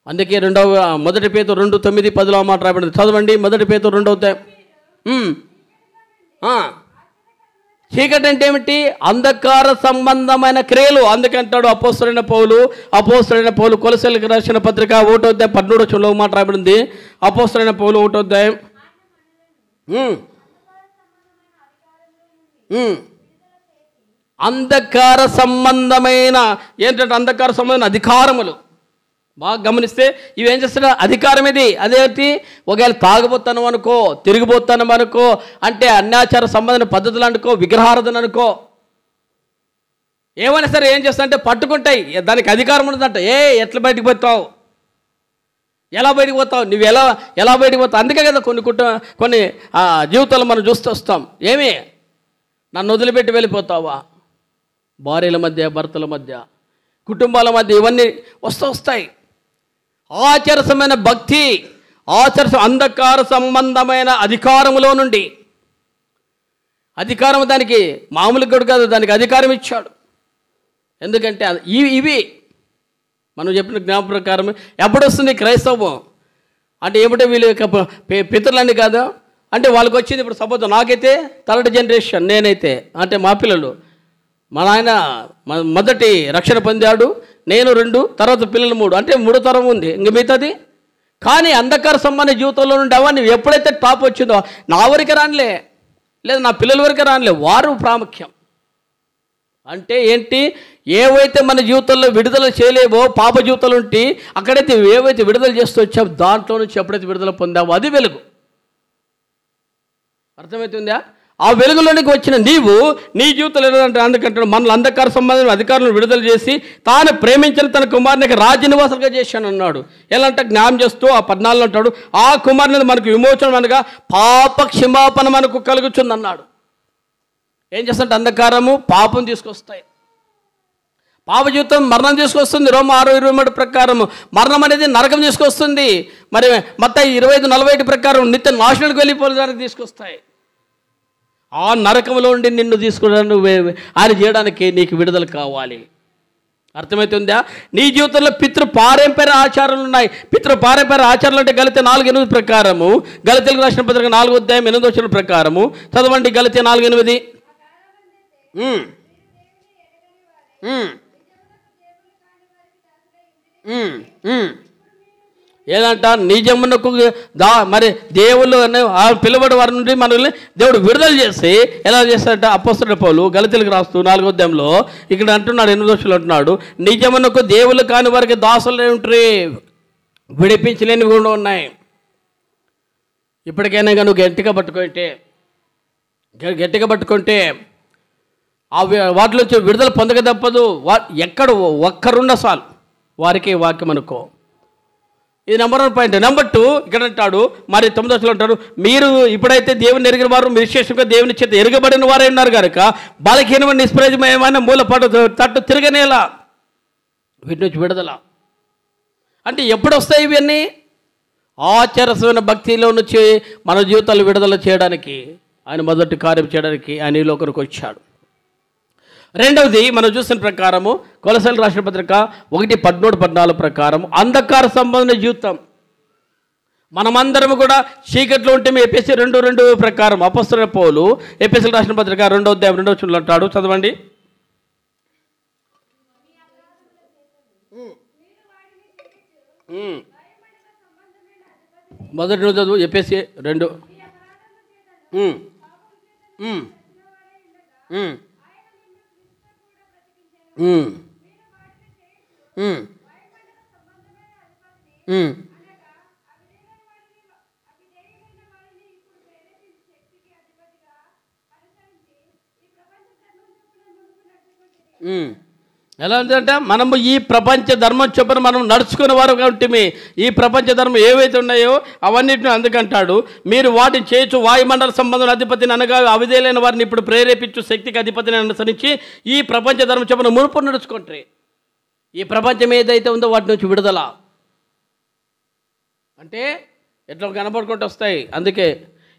అందుకే 1 పేతురు 2:9, 10లో మాట రాబడింది. చదవండి. 1 పేతురు 2వ అధ్యాయం. చీకటి అంటే ఏమిటి? అంధకార సంబంధమైన క్రియలు. అందుకంటాడు అపోస్తలుడైన పౌలు కొలస్సీయులకు రాసిన పత్రిక 1వ అధ్యాయం 13వ వచనంలో మాట రాబడింది. అపోస్తలుడైన పౌలు 1వ అధ్యాయం అంధకార సంబంధమైన ఏంటంటే అంధకార సంబంధమైన అధికారములు. బాగా గమనిస్తే ఇవి ఏం చేస్తున్నా? అధికారం ఇది. అదేంటి? ఒకవేళ తాగబోతాను అనుకో, తిరిగిపోతాను అనుకో, అంటే అన్యాచార సంబంధమైన పద్ధతులు అనుకో, విగ్రహారాధన అనుకో, ఏమైనా సరే ఏం చేస్తా అంటే పట్టుకుంటాయి. దానికి అధికారం ఉన్నదంట. ఎట్లా బయటకు పోతావు? ఎలా బయటకు పోతావు? నువ్వు ఎలా బయటకు పోతావు? అందుకే కదా కొన్ని జీవితాలు మనం చూస్తూ వస్తాం. ఏమి? నన్ను వదిలిపెట్టి వెళ్ళిపోతావా? భార్యల మధ్య, భర్తల మధ్య, కుటుంబాల మధ్య ఇవన్నీ వస్తాయి. ఆచారసమైన భక్తి, అంధకార సంబంధమైన అధికారములో నుండి, అధికారం దానికి మామూలుగా కాదు, దానికి అధికారం ఇచ్చాడు. ఎందుకంటే ఇవి మనం చెప్పిన జ్ఞాపక ప్రకారం ఎప్పుడు వస్తుంది క్రైస్తవం అంటే? ఏమిటో వీళ్ళ యొక్క పితరులని కాదు అంటే వాళ్ళకి వచ్చింది. ఇప్పుడు సపోజ్ నాకైతే 3rd జనరేషన్, నేనైతే అంటే మా పిల్లలు, మా నాయన మొదటి రక్షణ పొందాడు, నేను 2, తర్వాత పిల్లలు 3, అంటే 3వ తరం ఉంది. ఇంక మిగతాది కానీ అంధకార సంబంధ జీవితంలో నుండి అవన్నీ ఎప్పుడైతే టాప్ వచ్చిందో నా వరకు రానిలే, లేదా నా పిల్లల వరకు రానిలే, వారు ప్రాముఖ్యం. అంటే ఏంటి? ఏవైతే మన జీవితంలో విడుదల చేయలేవో పాప జీవితాలు ఉంటే, అక్కడైతే ఏవైతే విడుదల చేస్తూ వచ్చావో దాంట్లో నుంచి ఎప్పుడైతే విడుదల పొందావో అది వెలుగు. అర్థమవుతుందా? ఆ వెలుగులోనికి వచ్చిన నీవు నీ జీవితంలో ఏదంటే, అందుకంటే మనల్ని అంధకార సంబంధమైన అధికారులను విడుదల చేసి తాను ప్రేమించిన తన కుమారునికి రాజ్యనివాసులుగా చేశాను అన్నాడు. ఎలా అంటే జ్ఞానం చేస్తూ ఆ 14 అంటాడు, ఆ కుమారుని మనకు విమోచనం అనగా పాప క్షమాపణ మనకు కలుగుతుంది అన్నాడు. ఏం చేస్తుంటే అంధకారము పాపం తీసుకొస్తాయి. పాప జీవితం మరణం తీసుకొస్తుంది. రోమా 6:23 ప్రకారం మరణం అనేది నరకం తీసుకొస్తుంది. మరి మత్తయి 25:41 ప్రకారం నిత్య నాశనానికి వెళ్ళిపోవడానికి తీసుకొస్తాయి. ఆ నరకంలో ఉండి నిన్ను తీసుకుని ఆయన చేయడానికి నీకు విడుదల కావాలి. అర్థమవుతుందా? నీ జీవితంలో పితృపారంపర్య ఆచారాలు ఉన్నాయి. పితృపారంపర్య ఆచారాలు అంటే గలితీ 4:8 ప్రకారము, గలితీయులకు రాసిన పత్రిక 4వ అధ్యాయం 8వ వచనం ప్రకారము చదవండి. గలితీ 4:8. ఏదంట నిజమునకు మరి దేవుళ్ళు పిలువడి వారి నుండి మనల్ని దేవుడు విడుదల చేసి ఎలా చేస్తాడంట అపోస్తలుడైన పౌలు గలతీయులకు రాస్తూ 4వ అధ్యాయంలో ఇక్కడ అంటున్నాడు 8వ వచనంలో అంటున్నాడు, నిజమునకు దేవుళ్ళు కాని వారికి దాసులు ఉంటారు, విడిపించలేనివి కూడా ఉన్నాయి. ఇప్పటికైనా కానీ నువ్వు గట్టిగా పట్టుకుంటే వాటిలోంచి విడుదల పొందక తప్పదు. ఎక్కడ ఒక్కరున్న చాలు వారికి వాక్యం అనుకో. ఇది నెంబర్ 1 పాయింట్. నెంబర్ 2 ఇక్కడ అంటాడు, మరి 9వ వచనంలో అంటాడు, మీరు ఇప్పుడైతే దేవుని ఎరిగిన వారు, మీరు విశేషంగా దేవుని చేత ఎరగబడిన వారే ఉన్నారు కనుక బలహీనమైన నిష్ప్రయోజనమైన మూలపాటు తట్టు తిరగనేలా వీటి నుంచి విడుదల. అంటే ఎప్పుడు వస్తాయి ఇవన్నీ? ఆచారమైన భక్తిలో నుంచి మన జీవితాలు విడుదల చేయడానికి, ఆయన మొదటి కార్యం చేయడానికి ఆయన ఈ లోకానికి వచ్చాడు. రెండవది మనం చూసిన ప్రకారము కొలస్సీలకు రాసిన పత్రిక 1:13-14 ప్రకారం అంధకార సంబంధమైన జీవితం. మనమందరం కూడా చీకట్లో ఉంటే ఎఫెసీ 2:2 ప్రకారం అపోస్తలుడైన పౌలు ఎఫెసీలకు రాసిన పత్రిక 2వ అధ్యాయం 2వ వచనంలో అంటాడు, చదవండి. మొదటి రోజు చదువు ఎఫెసీ 2. ఎలా ఉందంటే మనము ఈ ప్రపంచ ధర్మం చొప్పున మనం నడుచుకునే వారు కాబట్టి ఈ ప్రపంచ ధర్మం ఏవైతే ఉన్నాయో అవన్నిటిని అందుకంటాడు, మీరు వాటిని చేయొచ్చు. వాయుమండల సంబంధం అధిపతిని అనగా అవిధేయులైన వారిని ఇప్పుడు ప్రేరేపించు శక్తికి అధిపతిని అనుసరించి ఈ ప్రపంచ ధర్మం చొప్పున మునుపు నడుచుకుంటారు. ఈ ప్రపంచం ఏదైతే ఉందో వాటి నుంచి విడుదల అంటే ఎట్లా కనపడుకుంటూ వస్తాయి. అందుకే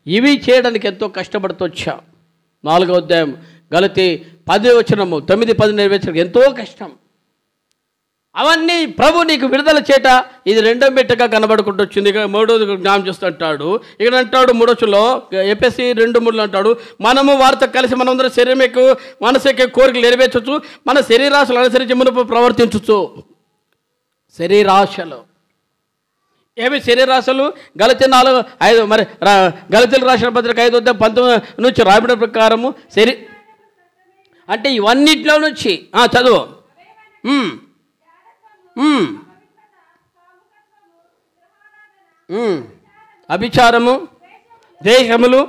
ఇవి చేయడానికి ఎంతో కష్టపడుతూ వచ్చా. 4వ అధ్యాయం గలతీ 10వ వచనము 9-10 నెరవేర్చడం ఎంతో కష్టం. అవన్నీ ప్రభు నీకు విడుదల చేట ఇది 2వ మెట్టుగా కనబడుకుంటూ వచ్చింది. ఇక 3వది జ్ఞానం చేస్తుంటాడు. ఇక్కడ అంటాడు 3వ వచనంలో ఎఫెసీ 2:3 అంటాడు, మనము వారితో కలిసి మనందరం శరీరం ఎక్కువ మనసు ఎక్కే కోరికలు నెరవేర్చవచ్చు, మన శరీరాశలు అనుసరించి మునుపు ప్రవర్తించవచ్చు. శరీరాశలు ఏమి? శరీరాశలు గలతీ 4:5 మరి గలతీయులకు రాసిన పత్రిక 5:19 నుంచి రాబడిన ప్రకారము అంటే ఇవన్నిట్లో నుంచి చదువు అభిచారము, ద్వేషములు,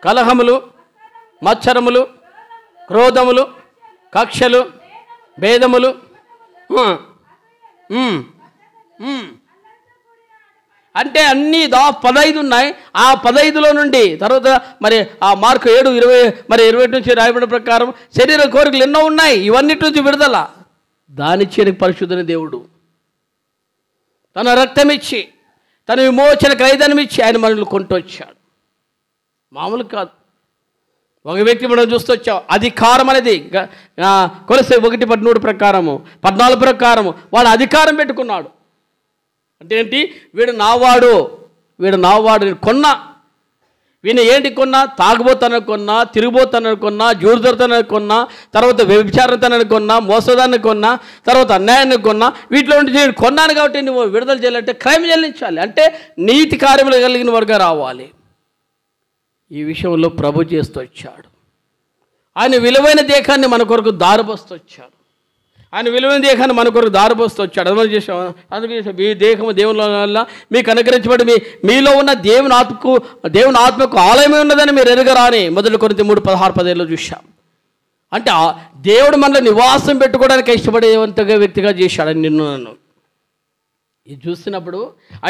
కలహములు, మత్సరములు, క్రోధములు, కక్షలు, భేదములు, అంటే అన్నీ 15 ఉన్నాయి. ఆ 15లో నుండి తర్వాత మరి ఆ మార్కు 7:20 మరి 21 నుంచి రాయబడిన ప్రకారం శరీర కోరికలు ఎన్నో ఉన్నాయి. ఇవన్నిటి నుంచి విడుదల దానిచ్చేది పరిశుద్ధుని దేవుడు తన రక్తం ఇచ్చి తన విమోచన క్రయధనం ఇచ్చి ఆయన మనల్ని కొంటూ వచ్చాడు. మామూలు కాదు. ఒక వ్యక్తి మనం చూస్తూ వచ్చాం. అధికారం అనేది కొలస్సీ 1:13 ప్రకారము 14 ప్రకారము వాడు అధికారం పెట్టుకున్నాడు. అంటే ఏంటి? వీడు నావాడు కొన్నా. వీని ఏంటి కొన్నా? తాగుబోతానని కొన్నా, తిరిగిపోతానని కొన్నా, జూరుదొరతానని కొన్నా, తర్వాత వ్యభిచారతనని కొన్నా, మోసదాన్ని కొన్నా, తర్వాత అన్యాయాన్ని కొన్నా. వీటిలో ఉండి నేను కొన్నాను కాబట్టి నువ్వు విడుదల చేయాలంటే క్రైమ్ చెల్లించాలి, అంటే నీతి కార్యములు కలిగిన వారుగా రావాలి. ఈ విషయంలో ప్రభు చేస్తూ వచ్చాడు. ఆయన విలువైన దేహాన్ని మన కొరకు దారిపోస్తూ వచ్చాడు. ఆయన విలువైన దేహాన్ని మన కొరకు దారిపోస్తూ వచ్చాడు. అది మనం చేసాం. అందుకే మీ దేహము దేవుని వల్ల మీకు అనుగ్రహించబడి మీలో ఉన్న దేవుని ఆత్మకు ఆలయమే ఉన్నదని మీరు ఎరగరా అని 1 కొరింథీ 3:16-17 చూశాం. అంటే దేవుడు మనలో నివాసం పెట్టుకోవడానికి ఇష్టపడేంతగా వ్యక్తిగా చేశాడని నన్ను ఇది చూసినప్పుడు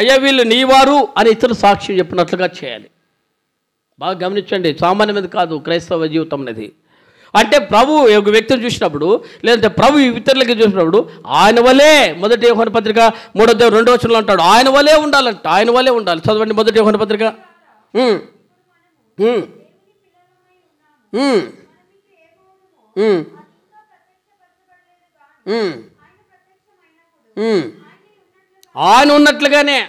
అయ్యా వీళ్ళు నీవారు అని ఇతరులు సాక్ష్యం చెప్పినట్లుగా చేయాలి. బాగా గమనించండి. సామాన్యమైనది కాదు క్రైస్తవ జీవితం అనేది. అంటే ప్రభు ఒక వ్యక్తిని చూసినప్పుడు లేదంటే ప్రభు ఇతరులకి చూసినప్పుడు ఆయన వలే 1 యోహాను పత్రిక 3వ అధ్యాయం 2వ వచనంలో అంటాడు ఆయన వలే ఉండాలంట. ఆయన వలే ఉండాలి. చదవండి 1 యోహాను పత్రిక. ఆయన ఉన్నట్లుగానే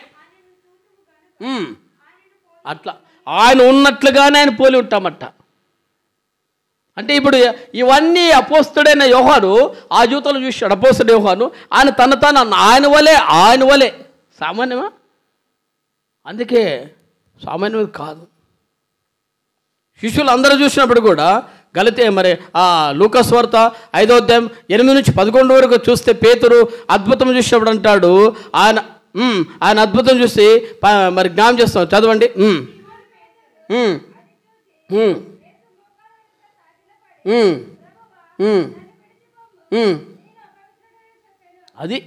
అట్లా ఆయన ఉన్నట్లుగానే ఆయన పోలి ఉంటామట. అంటే ఇప్పుడు ఇవన్నీ అపోస్తుడైన యోహాను ఆ జీవితంలో చూశాడు. అపోస్తుడు యోహాను ఆయన తను ఆయన వలే సామాన్యమా? అందుకే సామాన్యమైన కాదు. శిష్యులు అందరూ చూసినప్పుడు కూడా మరి లూకాసు వార్త 5వ అధ్యాయం 8 నుంచి 11 వరకు చూస్తే పేతురు అద్భుతం చూసినప్పుడు అంటాడు, ఆయన అద్భుతం చూసి మరి జ్ఞానం చేస్తాం. చదవండి. అది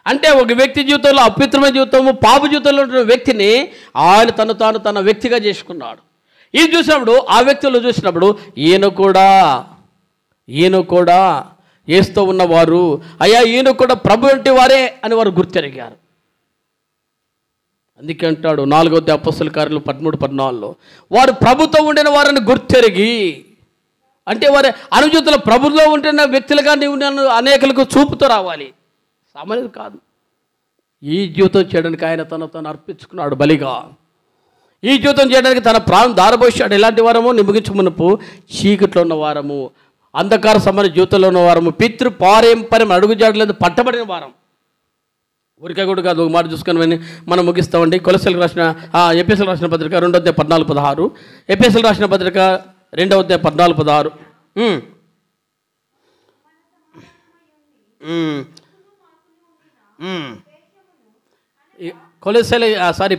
అంటే ఒక వ్యక్తి జీవితంలో అపవిత్రమైన జీవితము, పాప జీవితంలో ఉంటున్న వ్యక్తిని ఆయన తన వ్యక్తిగా చేసుకున్నాడు. ఇది చూసినప్పుడు ఆ వ్యక్తులు చూసినప్పుడు ఈయన కూడా యేసుతో ఉన్నవారు, అయ్యా ఈయన కూడా ప్రభు వంటి వారే అని వారు గుర్తెరిగారు. అందుకే అంటాడు 4వ అధ్యాయం అపోస్తలుల కార్యాలు 13-14లో వారు ప్రభుతో ఉండిన వారిని గుర్తెరిగి, అంటే వారి అనుజుతుల ప్రభుత్వంలో ఉంటున్న వ్యక్తులుగా నీవు నన్ను అనేకులకు చూపుతూ రావాలి. సామాన్యుడు కాదు. ఈ జీవితం చేయడానికి ఆయన తను అర్పించుకున్నాడు బలిగా. ఈ జీవితం చేయడానికి తన ప్రాణం దారబోసాడు. ఎలాంటి వారము నిముగించుమునుపు చీకట్లో ఉన్న వారము, అంధకార సంబంధ జీవితంలో ఉన్న వారము, పితృ పారంపర్యం అడుగుజాడలేదు పట్టబడిన వారం. ఊరికే కూడా కాదు, ఒక మాట చూసుకొని మనం ముగిస్తామండి. కొలసీలకు రాసిన ఎపిఎస్ఎల్ రాసిన పత్రిక 2వ అధ్యాయం 14-16, ఎపిఎస్ఎల్ రాసిన పత్రిక 2వ అధ్యాయం 14-16.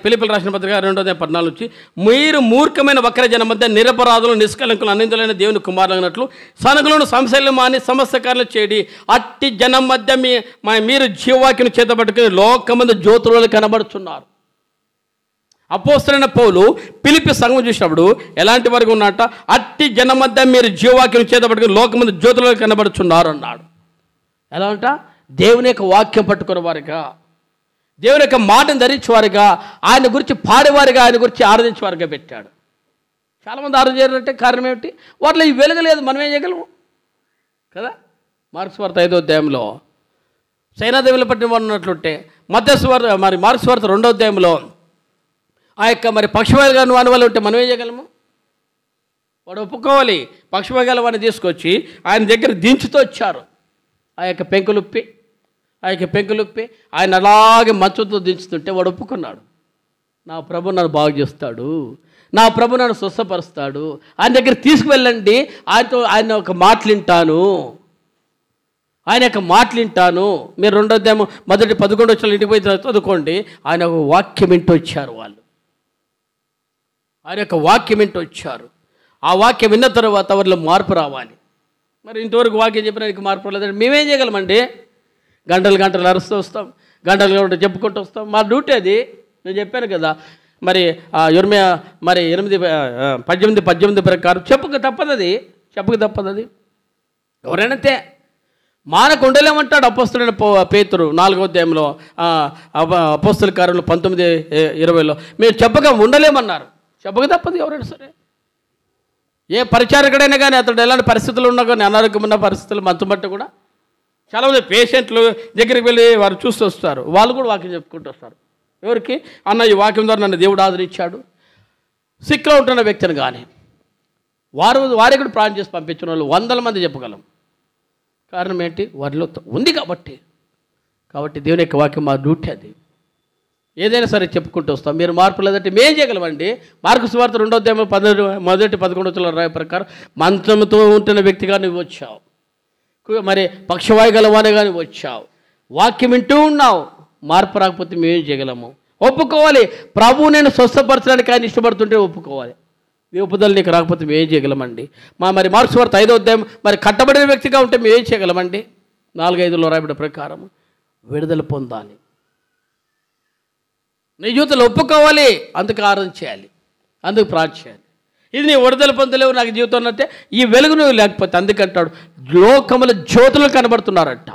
ఫిలిప్పీయులకు రాసిన పత్రిక 2వ అధ్యాయం 14 నుంచి, మీరు మూర్ఖమైన వక్ర జనం మధ్య నిరపరాధులు నిష్కలంకులు అనిందులైన దేవుని కుమారులైనట్లు సనగులను సంశయం మాని సమస్త కార్యాలు చేయడి. అట్టి జనం మధ్య మీరు జీవవాక్యం చేతబట్టుకుని లోకమందు జ్యోతులు కనబడుచున్నారు. అపోస్తలుడైన పౌలు ఫిలిప్పీ సంఘం చూసినప్పుడు ఎలాంటి వరకు ఉన్నట్ట, అట్టి జనం మధ్య మీరు జీవవాక్యం చేతబట్టుకుని లోకమందు జ్యోతులు కనబడుచున్నారు అన్నాడు. ఎలా అంట? దేవుని యొక్క వాక్యం పట్టుకున్న వారిగా, దేవుని యొక్క మాటను ధరించేవారుగా, ఆయన గురించి పాడేవారుగా, ఆయన గురించి ఆరాధించేవారుగా పెట్టాడు. చాలామంది ఆరాధించారంటే కారణం ఏమిటి? వాటిలో ఈ వెలుగలేదు, మనం ఏం చేయగలము కదా. మార్క్స్ వార్త 5వ అధ్యాయంలో సైనాదేవులు పట్టిన వారు ఉన్నట్లుంటే, మార్క్స్ వార్త 2వ అధ్యాయంలో ఆ యొక్క పక్షవాయుగా వాని వల్ల ఉంటే మనం ఏం చేయగలము? వాడు ఒప్పుకోవాలి. పక్షవాయుగాల వాడిని తీసుకొచ్చి ఆయన దగ్గర దించుతూ వచ్చారు. ఆ యొక్క పెంకులుప్పి ఆయన అలాగే మంచుతో దించుతుంటే వాడు ఒప్పుకున్నాడు. నా ప్రభు నన్ను బాగు చేస్తాడు, నా ప్రభు నన్ను స్వస్థపరుస్తాడు, ఆయన దగ్గర తీసుకువెళ్ళండి, ఆయన ఒక మాటలు వింటాను. మీరు 2వ అధ్యాయం 11 వచ్చిన ఇంటికి పోయి చదువుకోండి. ఆయన ఒక వాక్యం వింటూ వచ్చారు. ఆయన యొక్క వాక్యం వింటూ వచ్చారు. ఆ వాక్యం విన్న తర్వాత వారిలో మార్పు రావాలి. మరి ఇంతవరకు వాక్యం చెప్పిన మార్పు రాలేదంటే మేమేం చేయగలమండి? గంటలు అరుస్తూ వస్తాం, గంటలు చెప్పుకుంటూ వస్తాం. మా డ్యూటీ అది. నేను చెప్పాను కదా, యెర్మయా 8:18 ప్రకారం చెప్పక తప్పదు అది. ఎవరైనా మానకు ఉండలేమంటాడు అపోస్తలుడైన పేతురు 4వ అధ్యాయంలో, అపోస్తలుల కార్యాలు 19:20లో మీరు చెప్పక ఉండలేమన్నారు. చెప్పక తప్పదు ఎవరైనా సరే. ఏ పరిచారకుడైనా కానీ అతడు ఎలాంటి పరిస్థితులు ఉన్నా కానీ, అనారోగ్యం ఉన్న పరిస్థితులు మంచుబట్ట కూడా చాలామంది పేషెంట్లు దగ్గరికి వెళ్ళి వారు చూస్తూ వస్తారు. వాళ్ళు కూడా వాక్యం చెప్పుకుంటూ వస్తారు. ఎవరికి? అన్న ఈ వాక్యం ద్వారా నన్ను దేవుడు ఆదరించాడు. సిక్లో ఉంటున్న వ్యక్తిని కానీ వారి కూడా ప్రాణం చేసి పంపించిన వాళ్ళు 100 మంది చెప్పగలం. కారణం ఏంటి? వారిలో ఉంది కాబట్టి దేవుని యొక్క వాక్యం మా డ్యూటీ అది. ఏదైనా సరే చెప్పుకుంటూ వస్తాం. మీరు మార్పు లేదంటే మేం చేయగలమండి. మార్కు సువార్త 2వ అధ్యాయం 11 రాయ ప్రకారం మంత్రంతో ఉంటున్న వ్యక్తిగా నువ్వు వచ్చావు, పక్షవాయు గలవానే కానీ వచ్చావు, వాక్యం వింటూ ఉన్నావు. మార్పు రాకపోతే మేమేం చేయగలము? ఒప్పుకోవాలి. ప్రభువు నేను స్వస్థపరచడానికి ఆయన ఇష్టపడుతుంటే ఒప్పుకోవాలి. మీ ఒప్పుదల నీకు రాకపోతే మేమేం చేయగలమండి? మార్క్స్ వార్త 5వ అధ్యాయం కట్టబడిన వ్యక్తిగా ఉంటే మేమేం చేయగలమండి? 4:5లో రాయబడిన ప్రకారం విడుదల పొందాలి. నీ జీవితంలో ఒప్పుకోవాలి, అందుకు ఆరాధన చేయాలి, అందుకు ప్రార్థన చేయాలి. ఇది నీ విడుదల పొందలేవు నాకు జీవితం అంటే ఈ వెలుగు నువ్వు లేకపోతే. అందుకంటాడు లోకముల జ్యోతులు కనబడుతున్నారంట.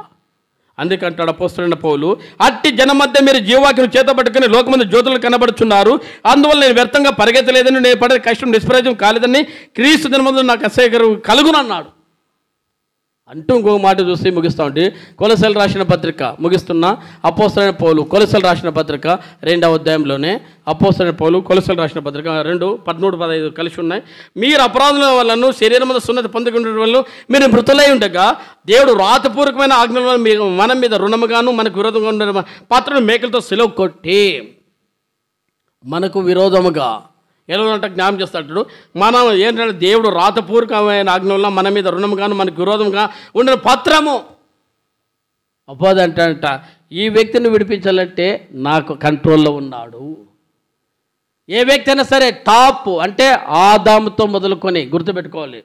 అందుకంటాడు అపోస్తలుడైన పౌలు, అట్టి జనం మధ్య మీరు జీవవాక్యం చేతబట్టుకుని లోకమందు జ్యోతులు కనబడుచున్నారు. అందువల్ల నేను వ్యర్థంగా పరిగెత్తలేదని, నేను పడే కష్టం నిష్ప్రయోజనం కాలేదని క్రీస్తు దినమందు నాకు అసహ్యం కలుగునన్నాడు. అంటూ ఇంకొక మాట చూసి ముగిస్తామండి. కొలసీలకు రాసిన పత్రిక ముగిస్తున్నా. అపోస్తలుడైన పౌలు కొలసీలకు రాసిన పత్రిక 2వ అధ్యాయంలోనే అపోస్తలుడైన పౌలు కొలసీలకు రాసిన పత్రిక 2:13-15 కలిసి ఉన్నాయి. మీరు అపరాధుల వలన శరీరం మీద సున్నతి పొందుకునే వల్ల మీరు మృతులై ఉండగా దేవుడు రాతపూర్వకమైన ఆజ్ఞల వల్ల మన మీద రుణముగాను మనకు విరోధంగా ఉండే పాత్రను మేకలతో సిలువ కొట్టి మనకు విరోధముగా ఎలాగంటే జ్ఞాపం చేస్తాడు. మనం ఏంటంటే దేవుడు రాతపూర్వకమైన ఆజ్ఞ మన మీద రుణముగాను మనకు విరోధంగా ఉండిన పత్రము. అపోది అంట ఈ వ్యక్తిని విడిపించాలంటే నాకు కంట్రోల్లో ఉన్నాడు. ఏ వ్యక్తి అయినా సరే టాప్ అంటే ఆదాముతో మొదలుకొని గుర్తుపెట్టుకోవాలి.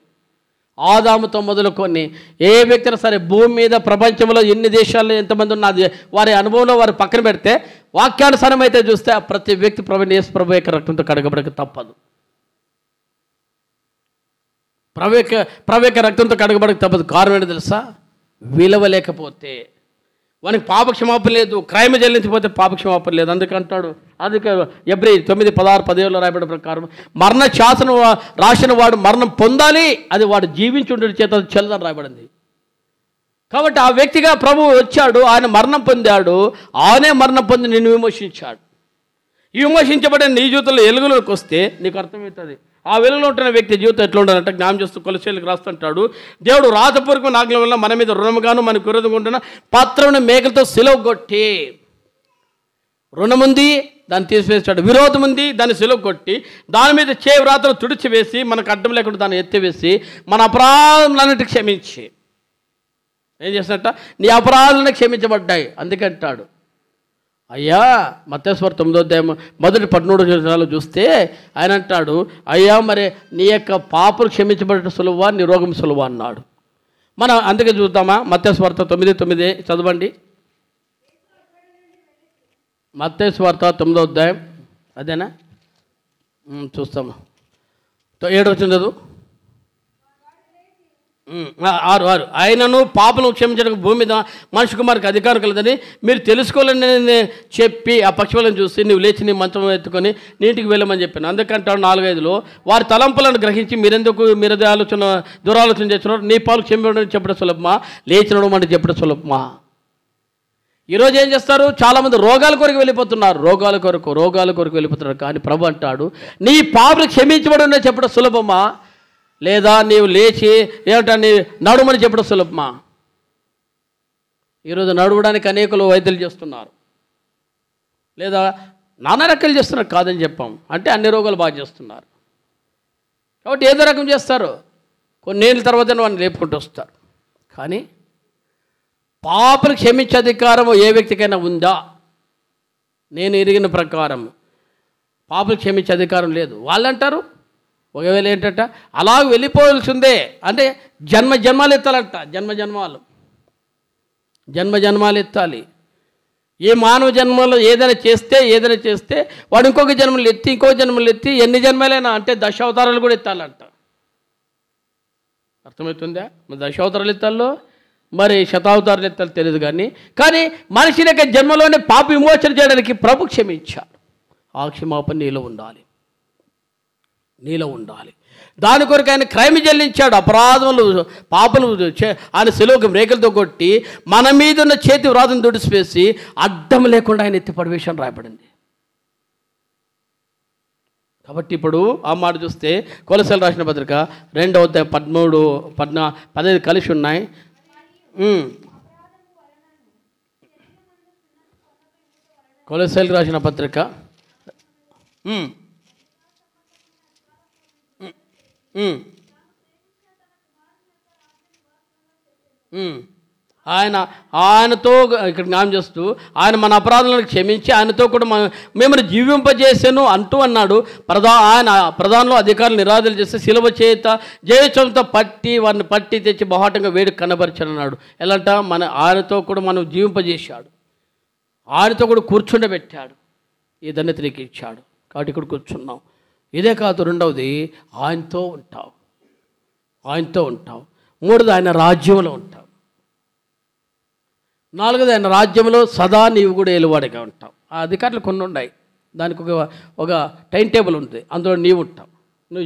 ఆదాముతో మొదలుకొని ఏ వ్యక్తి అయినా సరే భూమి మీద ప్రపంచంలో ఎన్ని దేశాల్లో ఎంతమంది ఉన్నది వారి అనుభవంలో వారు పక్కన పెడితే వాక్యానుసారం అయితే చూస్తే ప్రతి వ్యక్తి ప్రభువైన యేసు ప్రభు యొక్క రక్తంతో కడగబడక తప్పదు. ప్రభు యొక్క రక్తంతో కడగబడక తప్పదు. కారణం ఏంటో తెలుసా? విలువ లేకపోతే వానికి పాపక్షమాపణ లేదు, క్రైమ్ చెల్లించిపోతే పాపక్షమాపణ లేదు. అందుకంటాడు, అందుకే ఎబ్రీ 9:16-17 రాయబడిన ప్రకారం మరణ శాసనం రాసిన వాడు మరణం పొందాలి, అది వాడు జీవించుండే చేత చెల్లదని రాయబడింది. కాబట్టి ఆ వ్యక్తిగా ప్రభువు వచ్చాడు, ఆయన మరణం పొందాడు, ఆయనే మరణం పొంది నిన్ను విమోచించాడు. ఈ విమోచించబడిన నీ జీవితంలో వెలుగులోకి వస్తే నీకు అర్థమవుతుంది ఆ వెలుగులో ఉంటున్న వ్యక్తి జీవితం ఎట్లా ఉండాలంటే జ్ఞానం చేస్తూ కొలస్సీలకు రాస్తుంటాడు. దేవుడు రాతపూర్వకమైన ఆజ్ఞల వల్ల మన మీద రుణముగాను మనకు విరోధంగా ఉంటున్న పత్రమును మేకలతో సిలువ కొట్టి, రుణముంది దాన్ని తీసివేస్తాడు, విరోధం ఉంది దాన్ని సిలువ కొట్టి, దాని మీద వ్రాతలు తుడిచివేసి మనకు అడ్డం లేకుండా దాన్ని ఎత్తివేసి మన అపరాధములన్నిటి క్షమించి ఏం చేస్తాడట? నీ అపరాధాలను క్షమించబడ్డాయి. అందుకంటాడు అయ్యా మత్తయి 9:13 చూస్తే ఆయన అంటాడు, అయ్యా మరి నీ యొక్క పాపలు క్షమించబడటం సులువా, నీ రోగం సులువా అన్నాడు. మనం అందుకే చూద్దామా? మత్తయి 9:9 చదవండి. మత్తయి 9 అదేనా? చూస్తాము. 7 చదువు. 6 ఆయనను పాపను క్షమించడానికి భూమి మీద మనిషి కుమారికి అధికారం కలదని మీరు తెలుసుకోవాలని చెప్పి ఆ పక్షులను చూసి నువ్వు లేచి నీ మంచం ఎత్తుకొని నీటికి వెళ్ళమని చెప్పాను. అందుకంటాడు 4-5లో వారి తలంపులను గ్రహించి మీరదే దురాలోచన చేస్తున్నారు, నీ పాలు క్షమించడం చెప్పడం సులభమా, లేచినడం అంటే చెప్పడం సులభమా? ఈరోజు ఏం చేస్తారు? చాలామంది రోగాల కొరకు వెళ్ళిపోతున్నారు, రోగాల కొరకు వెళ్ళిపోతున్నారు. కానీ ప్రభు అంటాడు, నీ పాపలు క్షమించబడి చెప్పడం సులభమా, లేదా నీవు లేచి ఏమిటని నడుమని చెప్పడం సులభమా? ఈరోజు నడవడానికి అనేకులు వైద్యులు చేస్తున్నారు, లేదా నానా రకాలు చేస్తున్నారు. కాదని చెప్పాం అంటే అన్ని రోగాలు బాగా చేస్తున్నారు. కాబట్టి ఏదో రకం చేస్తారు, కొన్నేళ్ళ తర్వాత వాడిని లేపుకుంటూ వస్తారు. కానీ పాపలు క్షమించే అధికారము ఏ వ్యక్తికైనా ఉందా? నేను ఎరిగిన ప్రకారం పాపలు క్షమించే అధికారం లేదు. వాళ్ళు అంటారు ఒకవేళ ఏంటంట అలాగ వెళ్ళిపోవాల్సిందే అంటే జన్మలు ఎత్తాలంట, జన్మలు ఎత్తాలి. ఏ మానవ జన్మలో ఏదైనా చేస్తే వాడు ఇంకొక జన్మలు ఎత్తి ఎన్ని జన్మలైనా అంటే దశావతారాలు కూడా ఎత్తాలంట. అర్థమవుతుందా? మరి దశావతారాలు ఎత్తాలో మరి శతావతారాలు ఎత్తాలో తెలియదు. కానీ మనిషి యొక్క జన్మలోనే పాప విమోచన చేయడానికి ప్రభు క్షమించాడు. ఆ క్షమాపణ నీలో ఉండాలి. దాని కొరకు ఆయన క్రైమ్ చెల్లించాడు. అపరాధములు పాపలు ఆయన సిలువకు రేకులతో కొట్టి మన మీద ఉన్న చేతి వ్రాతను తుడిసివేసి అడ్డం లేకుండా ఆయన ఎత్తి పడివేశం రాయబడింది. కాబట్టి ఇప్పుడు ఆ మాట చూస్తే కొలస్సీలకు రాసిన పత్రిక 2:13-15 కలిసి ఉన్నాయి. కొలస్సీలకు రాసిన పత్రిక ఆయనతో ఇక్కడ జ్ఞాపం చేస్తూ ఆయన మన అపరాధాలను క్షమించి ఆయనతో కూడా మిమ్మల్ని జీవింపజేసాను అంటూ అన్నాడు. ఆయన ప్రధానంలో అధికారులు నిరాధులు చేస్తే శిలువ చేత జయచంతో వారిని పట్టి తెచ్చి బహాటంగా వేడి కనబరిచాను అన్నాడు. ఎలాంట ఆయనతో కూడా మనం జీవింపజేశాడు, ఆయనతో కూడా కూర్చుండబెట్టాడు, ఈ ధన్యత నీకు ఇచ్చాడు. కాబట్టి ఇక్కడ కూర్చున్నాం. ఇదే కాదు, రెండవది ఆయనతో ఉంటావు. మూడోది ఆయన రాజ్యంలో ఉంటావు. నాలుగోది ఆయన రాజ్యంలో సదా నీవు కూడా ఏలువాడిగా ఉంటావు. ఆ అధికారులు కొన్ని ఉన్నాయి, దానికి ఒక టైం టేబుల్ ఉంది, అందులో నీవు ఉంటావు. నువ్వు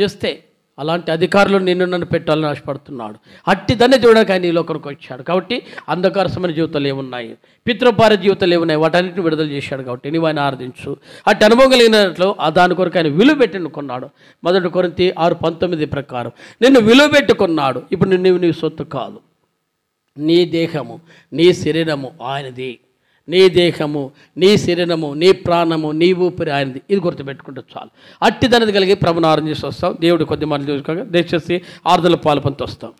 చేస్తే అలాంటి అధికారులు నన్ను పెట్టాలని ఆశపడుతున్నాడు. అట్టి దాన్ని చూడడానికి ఆయన ఈ లోకానికి వచ్చాడు. కాబట్టి అంధకారమైన జీవితాలు ఏమున్నాయి, పితృపార జీవితాలు ఏమున్నాయి, వాటన్నిటిని విడుదల చేశాడు. కాబట్టి నీవు ఆయన ఆరాధించు. అట్టి అనుభవం కలిగినట్లు దాని కొరకు ఆయన విలువ పెట్టుకున్నాడు. 1 కొరింథీ 6:19 ప్రకారం నిన్ను విలువ పెట్టుకున్నాడు. ఇప్పుడు నీ సొత్తు కాదు, నీ దేహము నీ శరీరము ఆయనది. నీ దేహము, నీ శరీరము, నీ ప్రాణము, నీ ఊపిరి ఆయనది. ఇది గుర్తుపెట్టుకుంటే చాలు. అట్టి దానిది కలిగి ప్రభుని ఆరాధన చేసి వస్తాం. దేవుడు కొద్ది మాటలు చూసుకోగా దయచేసి ఆరాధనలో పాల్పొందుతూ వస్తాం.